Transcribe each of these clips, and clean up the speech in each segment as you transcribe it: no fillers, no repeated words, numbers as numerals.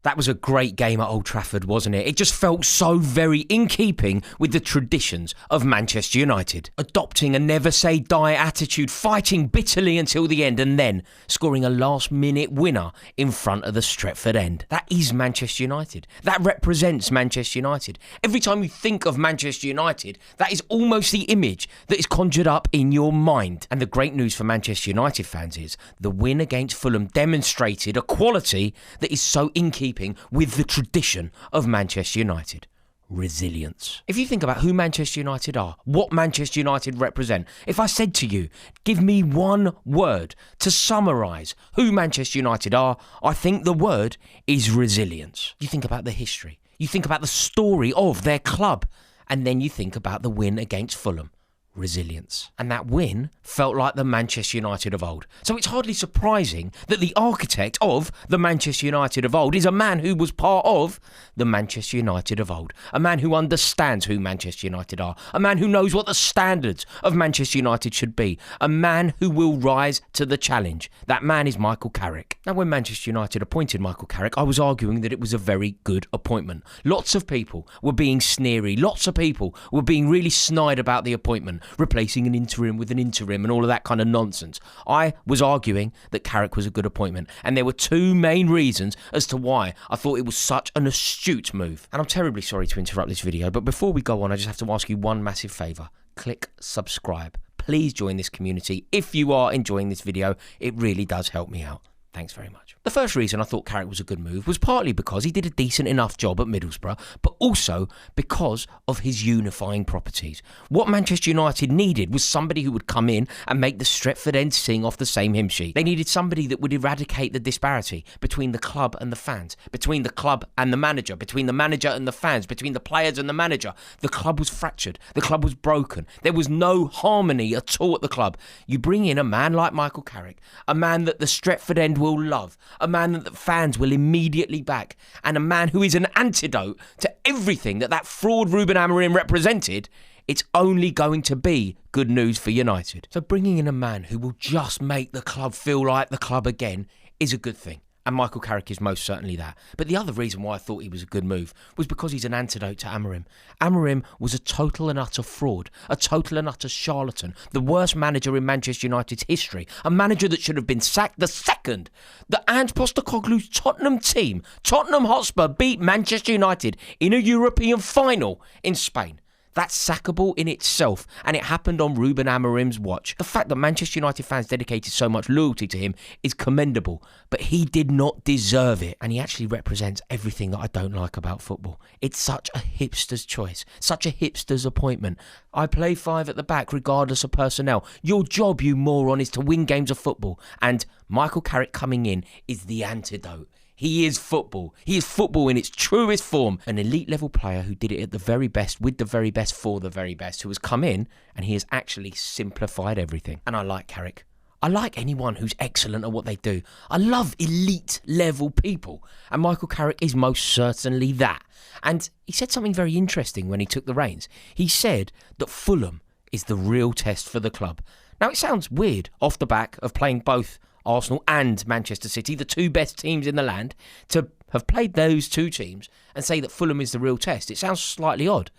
That was a great game at Old Trafford, wasn't it? It just felt so very in keeping with the traditions of Manchester United. Adopting a never-say-die attitude, fighting bitterly until the end, and then scoring a last-minute winner in front of the Stretford end. That is Manchester United. That represents Manchester United. Every time you think of Manchester United, that is almost the image that is conjured up in your mind. And the great news for Manchester United fans is the win against Fulham demonstrated a quality that is so in keeping with the tradition of Manchester United. Resilience. If you think about who Manchester United are, what Manchester United represent, if I said to you, give me one word to summarise who Manchester United are, I think the word is resilience. You think about the history, you think about the story of their club, and then you think about the win against Fulham. Resilience. And that win felt like the Manchester United of old. So it's hardly surprising that the architect of the Manchester United of old is a man who was part of the Manchester United of old. A man who understands who Manchester United are. A man who knows what the standards of Manchester United should be. A man who will rise to the challenge. That man is Michael Carrick. Now, when Manchester United appointed Michael Carrick, I was arguing that it was a very good appointment. Lots of people were being sneery. Lots of people were being really snide about the appointment, replacing an interim with an interim and all of that kind of nonsense. I was arguing that Carrick was a good appointment, and there were two main reasons as to why I thought it was such an astute move. And I'm terribly sorry to interrupt this video, but before we go on, I just have to ask you one massive favour. Click subscribe. Please join this community. If you are enjoying this video, it really does help me out. Thanks very much. The first reason I thought Carrick was a good move was partly because he did a decent enough job at Middlesbrough, but also because of his unifying properties. What Manchester United needed was somebody who would come in and make the Stretford end sing off the same hymn sheet. They needed somebody that would eradicate the disparity between the club and the fans, between the club and the manager, between the manager and the fans, between the players and the manager. The club was fractured. The club was broken. There was no harmony at all at the club. You bring in a man like Michael Carrick, a man that the Stretford end will love, a man that the fans will immediately back, and a man who is an antidote to everything that fraud Ruben Amorim represented. It's only going to be good news for United. So bringing in a man who will just make the club feel like the club again is a good thing. And Michael Carrick is most certainly that. But the other reason why I thought he was a good move was because he's an antidote to Amorim. Amorim was a total and utter fraud, a total and utter charlatan, the worst manager in Manchester United's history, a manager that should have been sacked the second that Ange Postecoglou's Tottenham team, Tottenham Hotspur, beat Manchester United in a European final in Spain. That's sackable in itself, and it happened on Ruben Amorim's watch. The fact that Manchester United fans dedicated so much loyalty to him is commendable, but he did not deserve it, and he actually represents everything that I don't like about football. It's such a hipster's choice, such a hipster's appointment. I play five at the back regardless of personnel. Your job, you moron, is to win games of football, and Michael Carrick coming in is the antidote. He is football. He is football in its truest form. An elite level player who did it at the very best, with the very best, for the very best, who has come in and he has actually simplified everything. And I like Carrick. I like anyone who's excellent at what they do. I love elite level people. And Michael Carrick is most certainly that. And he said something very interesting when he took the reins. He said that Fulham is the real test for the club. Now, it sounds weird off the back of playing both Arsenal and Manchester City, the two best teams in the land, to have played those two teams and say that Fulham is the real test. It sounds slightly odd,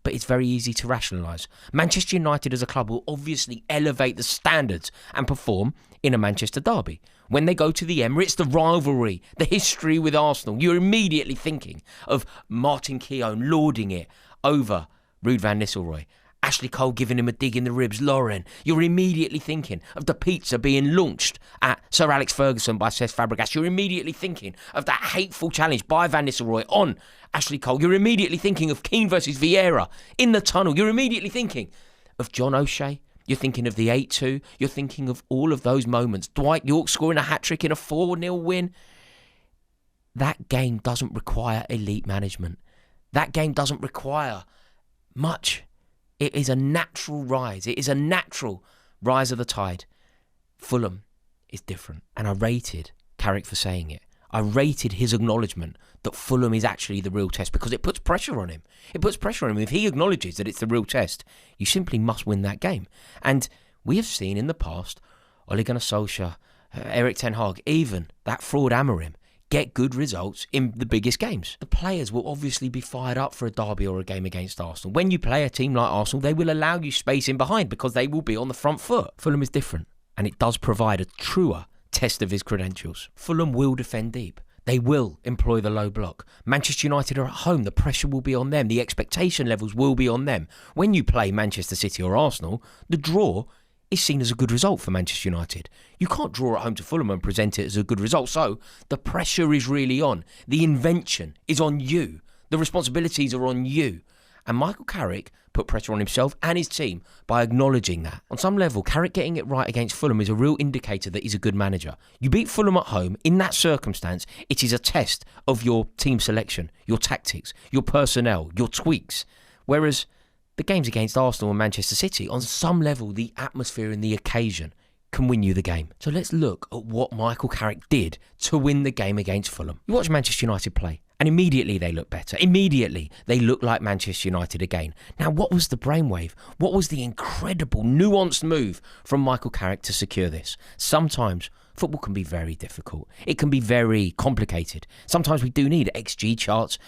but it's very easy to rationalise. Manchester United as a club will obviously elevate the standards and perform in a Manchester derby. When they go to the Emirates, the rivalry, the history with Arsenal, you're immediately thinking of Martin Keown lauding it over Ruud van Nistelrooy. Ashley Cole giving him a dig in the ribs, Lauren. You're immediately thinking of the pizza being launched at Sir Alex Ferguson by Cesc Fabregas. You're immediately thinking of that hateful challenge by Van Nistelrooy on Ashley Cole. You're immediately thinking of Keane versus Vieira in the tunnel. You're immediately thinking of John O'Shea. You're thinking of the 8-2. You're thinking of all of those moments. Dwight York scoring a hat-trick in a 4-0 win. That game doesn't require elite management. That game doesn't require much. It is a natural rise. It is a natural rise of the tide. Fulham is different. And I rated Carrick for saying it. I rated his acknowledgement that Fulham is actually the real test because it puts pressure on him. It puts pressure on him. If he acknowledges that it's the real test, you simply must win that game. And we have seen in the past, Ole Gunnar Solskjaer, Erik ten Hag, even that fraud Amorim, get good results in the biggest games. The players will obviously be fired up for a derby or a game against Arsenal. When you play a team like Arsenal, they will allow you space in behind because they will be on the front foot. Fulham is different, and it does provide a truer test of his credentials. Fulham will defend deep. They will employ the low block. Manchester United are at home. The pressure will be on them. The expectation levels will be on them. When you play Manchester City or Arsenal, the draw is seen as a good result for Manchester United. You can't draw at home to Fulham and present it as a good result. So the pressure is really on. The invention is on you. The responsibilities are on you. And Michael Carrick put pressure on himself and his team by acknowledging that. On some level, Carrick getting it right against Fulham is a real indicator that he's a good manager. You beat Fulham at home. In that circumstance, it is a test of your team selection, your tactics, your personnel, your tweaks. Whereas the games against Arsenal and Manchester City, on some level, the atmosphere and the occasion can win you the game. So let's look at what Michael Carrick did to win the game against Fulham. You watch Manchester United play, and immediately they look better. Immediately they look like Manchester United again. Now, what was the brainwave? What was the incredible, nuanced move from Michael Carrick to secure this? Sometimes football can be very difficult. It can be very complicated. Sometimes we do need XG charts.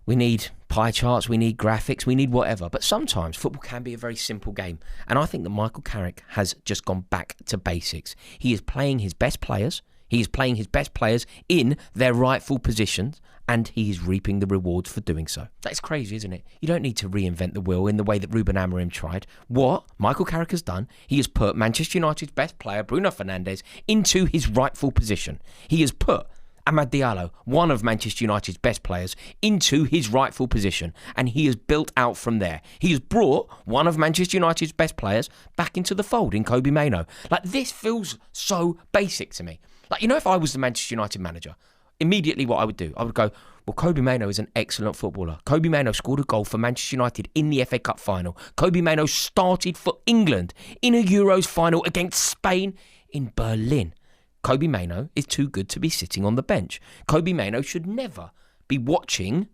We need pie charts, we need graphics, we need whatever. But sometimes football can be a very simple game. And I think that Michael Carrick has just gone back to basics. He is playing his best players. He is playing his best players in their rightful positions, and he is reaping the rewards for doing so. That's crazy, isn't it? You don't need to reinvent the wheel in the way that Ruben Amorim tried. What Michael Carrick has done, he has put Manchester United's best player, Bruno Fernandes, into his rightful position. He has put Amad Diallo, one of Manchester United's best players, into his rightful position, and he has built out from there. He has brought one of Manchester United's best players back into the fold in Kobbie Mainoo. Like, this feels so basic to me. Like, you know, if I was the Manchester United manager, immediately what I would do, I would go, well, Kobbie Mainoo is an excellent footballer. Kobbie Mainoo scored a goal for Manchester United in the FA Cup final. Kobbie Mainoo started for England in a Euros final against Spain in Berlin. Kobbie Mainoo is too good to be sitting on the bench. Kobbie Mainoo should never be watching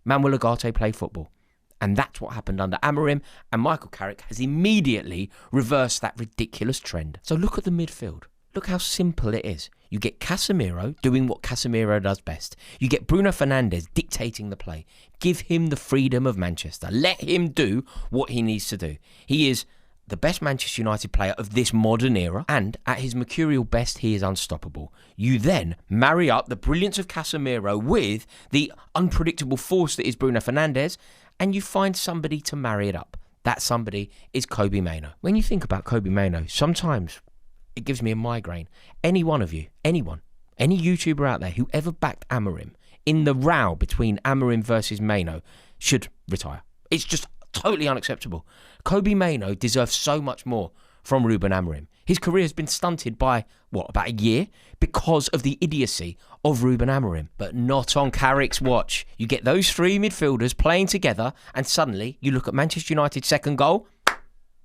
Manuel Ugarte play football. And that's what happened under Amorim, and Michael Carrick has immediately reversed that ridiculous trend. So look at the midfield. Look how simple it is. You get Casemiro doing what Casemiro does best. You get Bruno Fernandes dictating the play. Give him the freedom of Manchester. Let him do what he needs to do. He is the best Manchester United player of this modern era, and at his mercurial best, he is unstoppable. You then marry up the brilliance of Casemiro with the unpredictable force that is Bruno Fernandes, and you find somebody to marry it up. That somebody is Kobbie Mainoo. When you think about Kobbie Mainoo, sometimes it gives me a migraine. Any one of you, anyone, any YouTuber out there who ever backed Amorim in the row between Amorim versus Mainoo should retire. It's just totally unacceptable. Kobbie Mainoo deserves so much more from Ruben Amorim. His career has been stunted by, about a year? Because of the idiocy of Ruben Amorim. But not on Carrick's watch. You get those three midfielders playing together, and suddenly you look at Manchester United's second goal.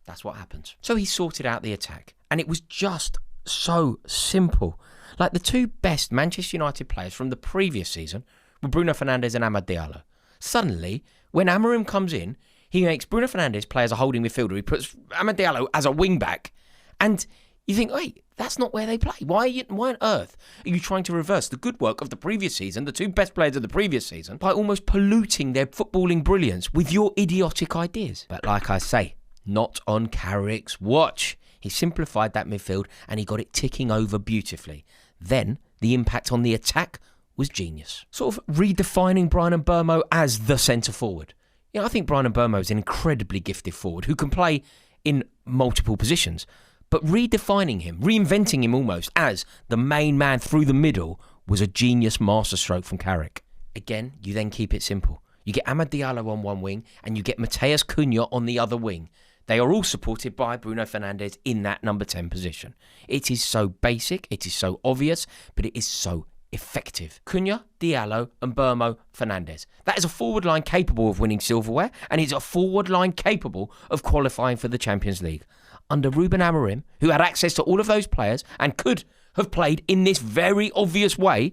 That's what happens. So he sorted out the attack. And it was just so simple. Like, the two best Manchester United players from the previous season were Bruno Fernandes and Amad Diallo. Suddenly, when Amorim comes in, he makes Bruno Fernandes play as a holding midfielder. He puts Amad Diallo as a wing-back. And you think, wait, that's not where they play. Why on earth are you trying to reverse the good work of the previous season, the two best players of the previous season, by almost polluting their footballing brilliance with your idiotic ideas? But like I say, not on Carrick's watch. He simplified that midfield and he got it ticking over beautifully. Then the impact on the attack was genius. Sort of redefining Bryan Mbeumo as the centre forward. You know, I think Bryan Mbeumo is an incredibly gifted forward who can play in multiple positions. But redefining him, reinventing him almost as the main man through the middle was a genius masterstroke from Carrick. Again, you then keep it simple. You get Amad Diallo on one wing and you get Matheus Cunha on the other wing. They are all supported by Bruno Fernandes in that number 10 position. It is so basic, it is so obvious, but it is so effective. Cunha, Diallo, and Mbeumo, Fernandes. That is a forward line capable of winning silverware, and it's a forward line capable of qualifying for the Champions League. Under Ruben Amorim, who had access to all of those players and could have played in this very obvious way,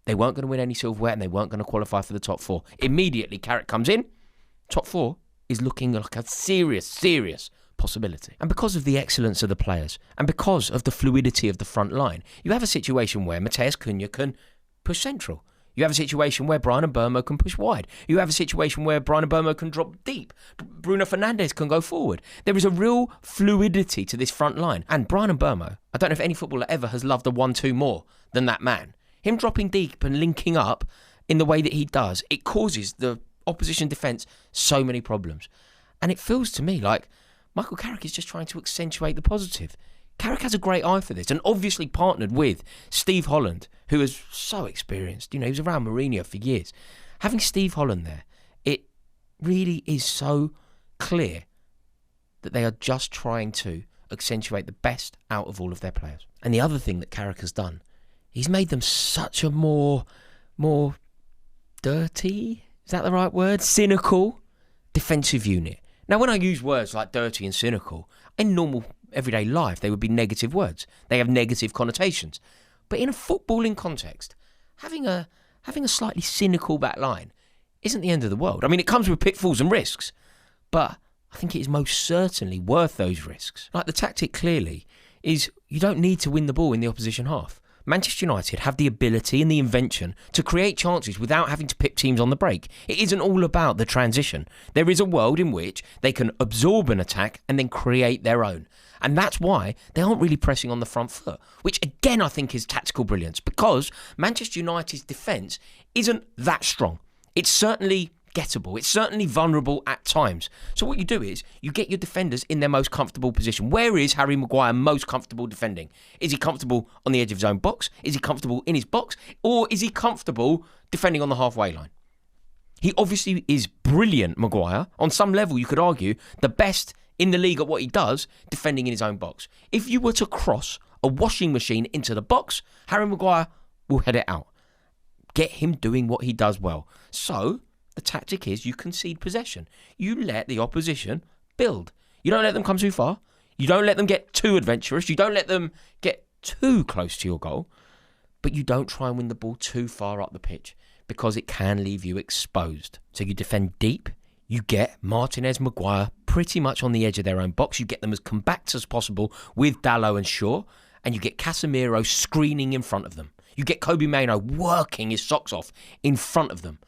they weren't going to win any silverware and they weren't going to qualify for the top four. Immediately, Carrick comes in. Top four is looking like a serious possibility. And because of the excellence of the players, and because of the fluidity of the front line, you have a situation where Matheus Cunha can push central. You have a situation where Bryan Mbeumo can push wide. You have a situation where Bryan Mbeumo can drop deep. Bruno Fernandes can go forward. There is a real fluidity to this front line. And Bryan Mbeumo, I don't know if any footballer ever has loved a 1-2 more than that man. Him dropping deep and linking up in the way that he does, it causes the opposition defence so many problems. And it feels to me like Michael Carrick is just trying to accentuate the positive. Carrick has a great eye for this and obviously partnered with Steve Holland, who is so experienced. He was around Mourinho for years. Having Steve Holland there, it really is so clear that they are just trying to accentuate the best out of all of their players. And the other thing that Carrick has done, he's made them such a more dirty, is that the right word? Cynical defensive unit. Now, when I use words like dirty and cynical, in normal everyday life, they would be negative words. They have negative connotations. But in a footballing context, having a slightly cynical back line isn't the end of the world. I mean, it comes with pitfalls and risks, but I think it is most certainly worth those risks. Like, the tactic clearly is you don't need to win the ball in the opposition half. Manchester United have the ability and the invention to create chances without having to pick teams on the break. It isn't all about the transition. There is a world in which they can absorb an attack and then create their own. And that's why they aren't really pressing on the front foot, which again I think is tactical brilliance, because Manchester United's defence isn't that strong. It's certainly gettable. It's certainly vulnerable at times. So what you do is you get your defenders in their most comfortable position. Where is Harry Maguire most comfortable defending? Is he comfortable on the edge of his own box? Is he comfortable in his box? Or is he comfortable defending on the halfway line? He obviously is brilliant, Maguire. On some level, you could argue the best in the league at what he does, defending in his own box. If you were to cross a washing machine into the box, Harry Maguire will head it out. Get him doing what he does well. So the tactic is you concede possession. You let the opposition build. You don't let them come too far. You don't let them get too adventurous. You don't let them get too close to your goal. But you don't try and win the ball too far up the pitch, because it can leave you exposed. So you defend deep. You get Martinez, Maguire pretty much on the edge of their own box. You get them as compact as possible with Dalot and Shaw. And you get Casemiro screening in front of them. You get Kobe Mainoo working his socks off in front of them.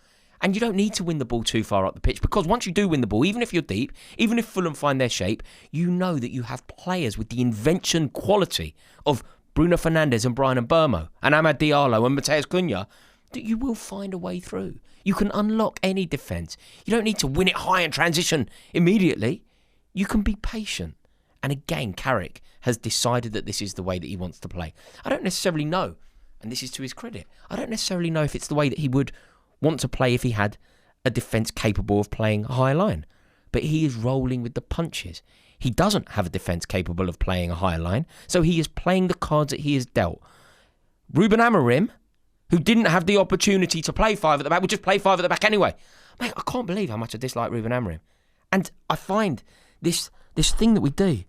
And you don't need to win the ball too far up the pitch, because once you do win the ball, even if you're deep, even if Fulham find their shape, you know that you have players with the invention quality of Bruno Fernandes and Bryan Mbeumo and Amad Diallo and Matheus Cunha, that you will find a way through. You can unlock any defence. You don't need to win it high and transition immediately. You can be patient. And again, Carrick has decided that this is the way that he wants to play. I don't necessarily know, and this is to his credit, I don't necessarily know if it's the way that he would want to play if he had a defence capable of playing a high line. But he is rolling with the punches. He doesn't have a defence capable of playing a high line, so he is playing the cards that he has dealt. Ruben Amorim, who didn't have the opportunity to play five at the back, would just play five at the back anyway. Mate, I can't believe how much I dislike Ruben Amorim. And I find this thing that we do,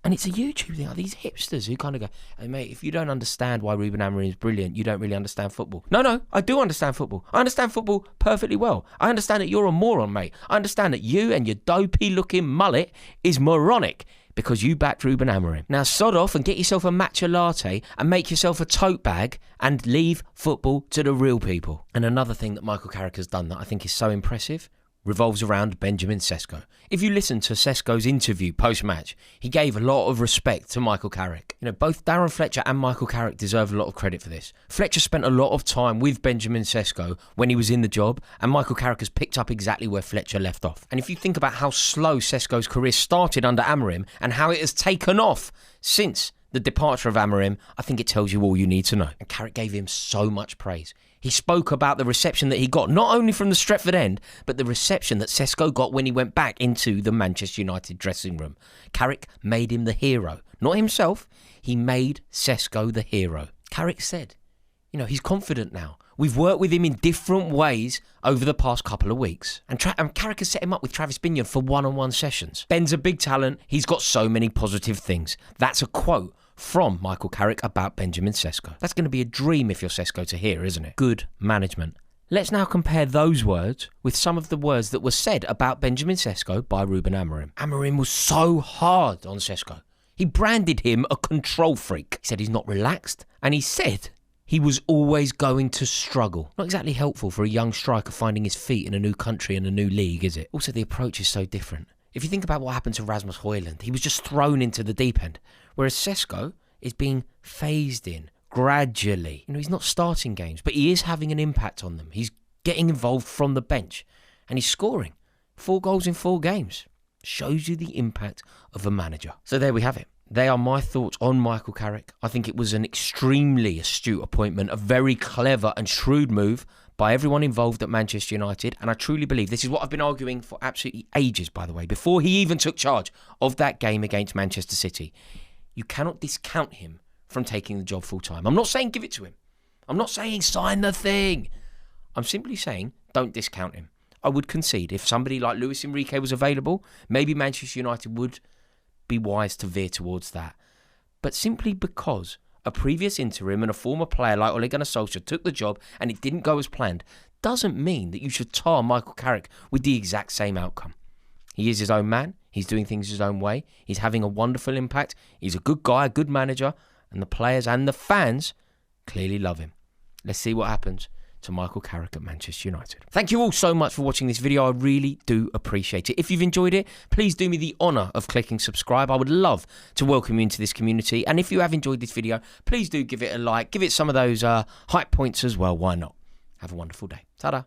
and it's a YouTube thing, these hipsters who kind of go, hey mate, if you don't understand why Ruben Amorim is brilliant, you don't really understand football. No, I do understand football. I understand football perfectly well. I understand that you're a moron, mate. I understand that you and your dopey-looking mullet is moronic because you backed Ruben Amorim. Now sod off and get yourself a matcha latte and make yourself a tote bag and leave football to the real people. And another thing that Michael Carrick has done that I think is so impressive revolves around Benjamin Sesko. If you listen to Sesko's interview post-match, he gave a lot of respect to Michael Carrick. Both Darren Fletcher and Michael Carrick deserve a lot of credit for this. Fletcher spent a lot of time with Benjamin Sesko when he was in the job, and Michael Carrick has picked up exactly where Fletcher left off. And if you think about how slow Sesko's career started under Amorim and how it has taken off since the departure of Amorim, I think it tells you all you need to know. And Carrick gave him so much praise. He spoke about the reception that he got, not only from the Stretford end, but the reception that Sesko got when he went back into the Manchester United dressing room. Carrick made him the hero. Not himself, he made Sesko the hero. Carrick said, he's confident now. We've worked with him in different ways over the past couple of weeks. And Carrick has set him up with Travis Binion for one-on-one sessions. Ben's a big talent. He's got so many positive things. That's a quote from Michael Carrick about Benjamin Sesko. That's going to be a dream if you're Sesko to hear, isn't it? Good management. Let's now compare those words with some of the words that were said about Benjamin Sesko by Ruben Amorim. Amorim was so hard on Sesko. He branded him a control freak. He said he's not relaxed, and he said he was always going to struggle. Not exactly helpful for a young striker finding his feet in a new country and a new league, is it? Also, the approach is so different. If you think about what happened to Rasmus Højlund, he was just thrown into the deep end, whereas Sesko is being phased in gradually. He's not starting games, but he is having an impact on them. He's getting involved from the bench, and he's scoring 4 goals in 4 games. Shows you the impact of a manager. So there we have it. They are my thoughts on Michael Carrick. I think it was an extremely astute appointment, a very clever and shrewd move by everyone involved at Manchester United. And I truly believe, this is what I've been arguing for absolutely ages, by the way, before he even took charge of that game against Manchester City. You cannot discount him from taking the job full time. I'm not saying give it to him. I'm not saying sign the thing. I'm simply saying don't discount him. I would concede if somebody like Luis Enrique was available, maybe Manchester United would be wise to veer towards that. But simply because a previous interim and a former player like Ole Gunnar Solskjaer took the job and it didn't go as planned, doesn't mean that you should tar Michael Carrick with the exact same outcome. He is his own man. He's doing things his own way. He's having a wonderful impact. He's a good guy, a good manager, and the players and the fans clearly love him. Let's see what happens to Michael Carrick at Manchester United. Thank you all so much for watching this video. I really do appreciate it. If you've enjoyed it, please do me the honour of clicking subscribe. I would love to welcome you into this community. And if you have enjoyed this video, please do give it a like. Give it some of those hype points as well. Why not? Have a wonderful day. Ta-da.